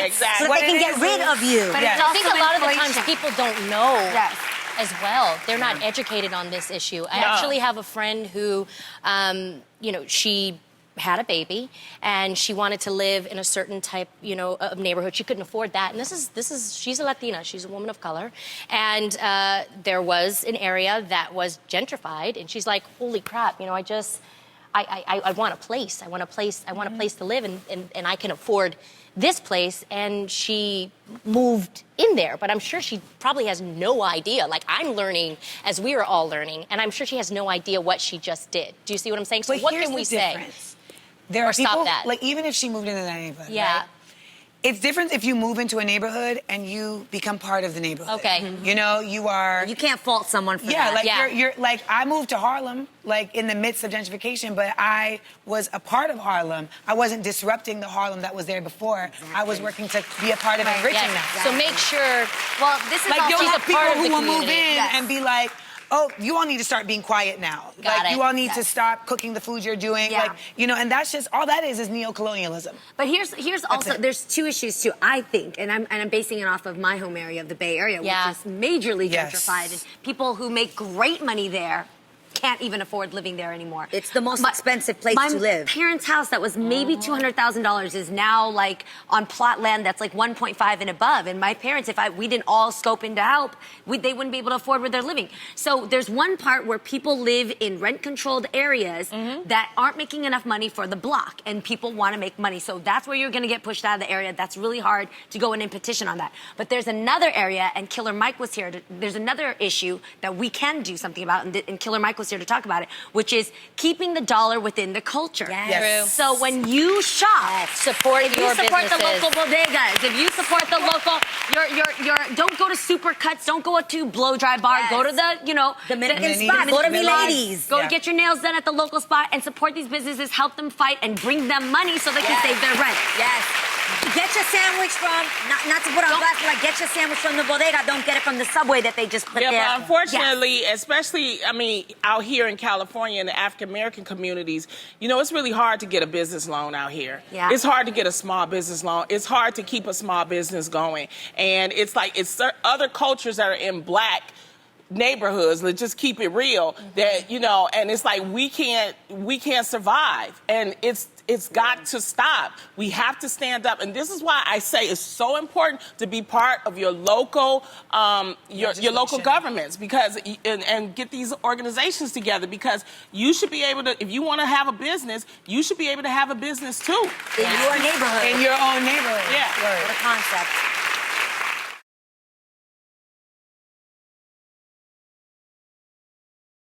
Exactly. So that they can get rid of you. But Yes. it's I also think a lot of the inflation. times people don't know Yes. as well. They're not educated on this issue. I actually have a friend who, she had a baby and she wanted to live in a certain type, of neighborhood. She couldn't afford that. And she's a Latina, she's a woman of color. And there was an area that was gentrified and she's like, holy crap, I want a place. I want a place to live and I can afford this place, and she moved in there. But I'm sure she probably has no idea. Like, I'm learning as we are all learning, and I'm sure she has no idea what she just did. Do you see what I'm saying? So But what here's can we the say? difference. There are Or stop people, that? like, even if she moved into that neighborhood, Yeah. right? It's different if you move into a neighborhood and you become part of the neighborhood. Okay. You are... You can't fault someone for Yeah, that. like you're like, I moved to Harlem, like in the midst of gentrification, but I was a part of Harlem. I wasn't disrupting the Harlem that was there before. I was working to be a part of enriching that. So make sure. Well, this is Like, also you'll she's have a people part of who the will move community. in Yes. and be like, oh, you all need to start being quiet now. Got it. You all need to Yes. stop cooking the food you're doing. Yeah. Like, and that's just, all that is neocolonialism. But here's also, it. there's two issues too, I think, and I'm basing it off of my home area of the Bay Area, Yeah. which is majorly Yes. gentrified. And people who make great money there can't even afford living there anymore. It's the most expensive place to live. My parents' house that was maybe $200,000 is now like on plot land that's like 1.5 and above. And my parents, we didn't all scope in to help, they wouldn't be able to afford where they're living. So there's one part where people live in rent-controlled areas that aren't making enough money for the block, and people want to make money. So that's where you're going to get pushed out of the area. That's really hard to go in and petition on that. But there's another area, and Killer Mike was here. There's another issue that we can do something about, and Killer Mike was here to talk about it, which is keeping the dollar within the culture. Yes. So when you shop, Support if your you support the businesses. local bodegas, if you support the local, don't go to Supercuts, don't go to Blow Dry Bar, go to the, Dominican Mini- spot. Go to Mini- Miladies. Go Yeah. get your nails done at the local spot and support these businesses, help them fight and bring them money so they can save their rent. Yes. Get your sandwich from, not to put on glass, but like get your sandwich from the bodega. Don't get it from the subway that they just put Yeah, there. but unfortunately, especially, out here in California in the African-American communities, it's really hard to get a business loan out here. Yeah. It's hard to get a small business loan. It's hard to keep a small business going. And it's like, it's other cultures that are in black neighborhoods, let's just keep it real, that, and it's like, we can't survive. And it's got to stop. We have to stand up. And this is why I say it's so important to be part of your local, your local governments, because, and get these organizations together, because you should be able to, if you want to have a business, you should be able to have a business too. In your neighborhood. In your own neighborhood. Yeah. What a concept.